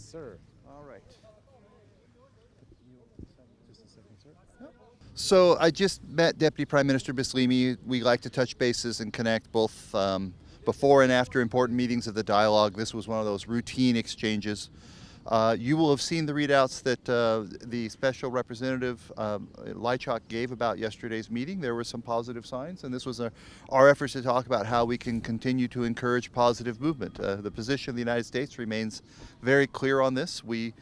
sir. All right. Just a second, sir. Yep. So I just met Deputy Prime Minister Bislimi. We like to touch bases and connect both before and after important meetings of the dialogue. This was one of those routine exchanges. You will have seen the readouts that the Special Representative Lychak gave about yesterday's meeting. There were some positive signs, and this was our efforts to talk about how we can continue to encourage positive movement. The position of the United States remains very clear on this. We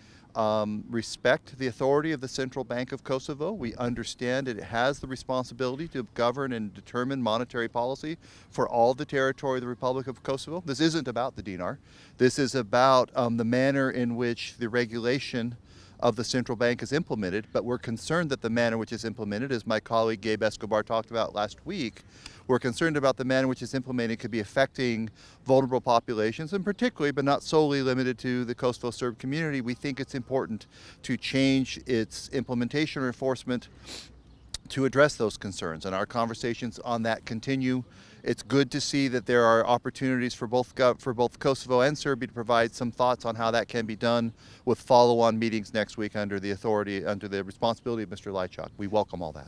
respect the authority of the Central Bank of Kosovo. We understand it has the responsibility to govern and determine monetary policy for all the territory of the Republic of Kosovo. This isn't about the dinar. This is about the manner in which the regulation of the central bank is implemented, but we're concerned that the manner in which it's implemented, as my colleague Gabe Escobar talked about last week, we're concerned about the manner in which it's implemented could be affecting vulnerable populations, and particularly, but not solely limited to the Kosovo Serb community. We think it's important to change its implementation or enforcement to address those concerns, and our conversations on that continue. It's good to see that there are opportunities for both Kosovo and Serbia to provide some thoughts on how that can be done with follow-on meetings next week under the responsibility of Mr. Lychak. We welcome all that.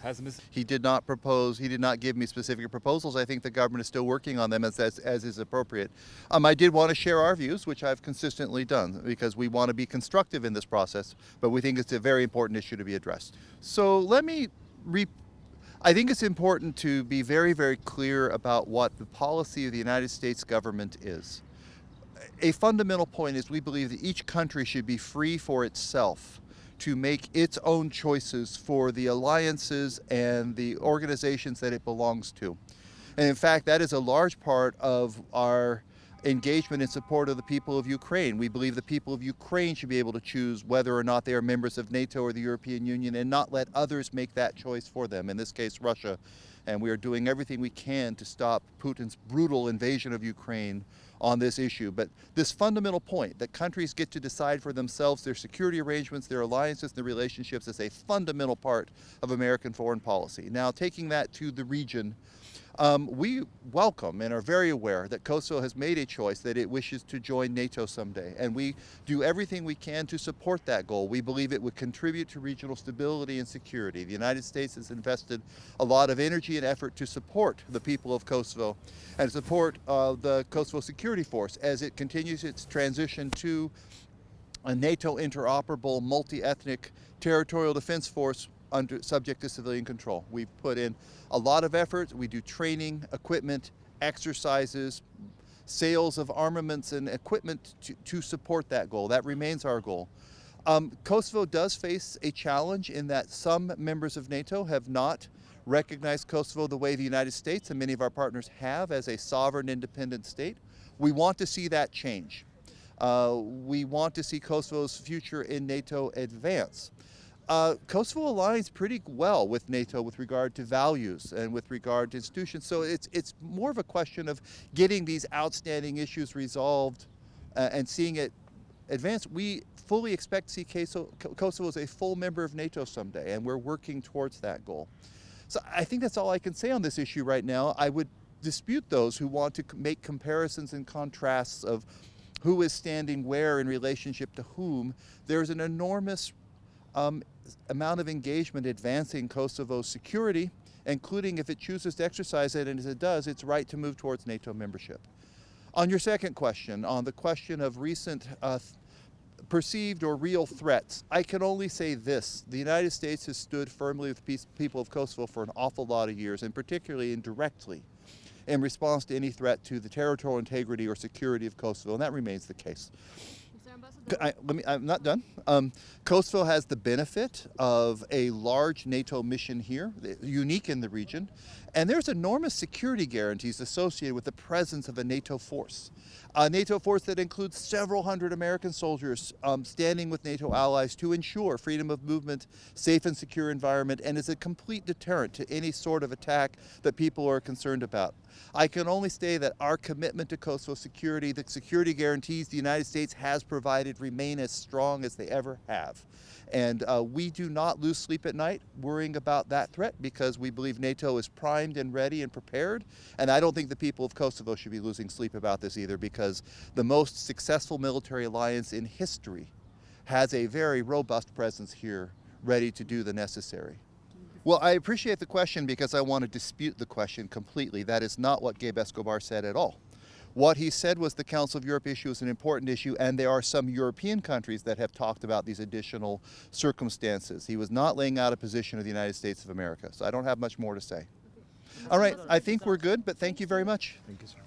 He did not give me specific proposals. I think the government is still working on them as is appropriate. I did want to share our views, which I've consistently done, because we want to be constructive in this process, but we think it's a very important issue to be addressed. So I think it's important to be very, very clear about what the policy of the United States government is. A fundamental point is we believe that each country should be free for itself to make its own choices for the alliances and the organizations that it belongs to. And in fact, that is a large part of our engagement in support of the people of Ukraine. We believe the people of Ukraine should be able to choose whether or not they are members of NATO or the European Union, and not let others make that choice for them, in this case Russia. And we are doing everything we can to stop Putin's brutal invasion of Ukraine on this issue. But this fundamental point that countries get to decide for themselves their security arrangements, their alliances, their relationships is a fundamental part of American foreign policy. Now, taking that to the region, we welcome and are very aware that Kosovo has made a choice that it wishes to join NATO someday, and we do everything we can to support that goal. We believe it would contribute to regional stability and security. The United States has invested a lot of energy and effort to support the people of Kosovo and support the Kosovo Security Force as it continues its transition to a NATO interoperable multi-ethnic territorial defense force subject to civilian control. We've put in a lot of effort. We do training, equipment, exercises, sales of armaments and equipment to support that goal. That remains our goal. Kosovo does face a challenge in that some members of NATO have not recognized Kosovo the way the United States and many of our partners have as a sovereign independent state. We want to see that change. We want to see Kosovo's future in NATO advance. Kosovo aligns pretty well with NATO with regard to values and with regard to institutions. So it's more of a question of getting these outstanding issues resolved and seeing it advance. We fully expect to see Kosovo as a full member of NATO someday, and we're working towards that goal. So I think that's all I can say on this issue right now. I would dispute those who want to make comparisons and contrasts of who is standing where in relationship to whom. There's an enormous amount of engagement advancing Kosovo's security, including if it chooses to exercise it, and as it does, its right to move towards NATO membership. On your second question, on the question of recent perceived or real threats, I can only say this: the United States has stood firmly with the people of Kosovo for an awful lot of years, and particularly indirectly in response to any threat to the territorial integrity or security of Kosovo, and that remains the case. I'm not done. Kosovo has the benefit of a large NATO mission here, unique in the region, and there's enormous security guarantees associated with the presence of a NATO force. A NATO force that includes several hundred American soldiers standing with NATO allies to ensure freedom of movement, safe and secure environment, and is a complete deterrent to any sort of attack that people are concerned about. I can only say that our commitment to Kosovo security, the security guarantees the United States has provided, remain as strong as they ever have. And we do not lose sleep at night worrying about that threat, because we believe NATO is primed and ready and prepared. And I don't think the people of Kosovo should be losing sleep about this either, because the most successful military alliance in history has a very robust presence here, ready to do the necessary. Well, I appreciate the question because I want to dispute the question completely. That is not what Gabe Escobar said at all. What he said was the Council of Europe issue is an important issue, and there are some European countries that have talked about these additional circumstances. He was not laying out a position of the United States of America, so I don't have much more to say. All right, I think we're good, but thank you very much. Thank you, sir.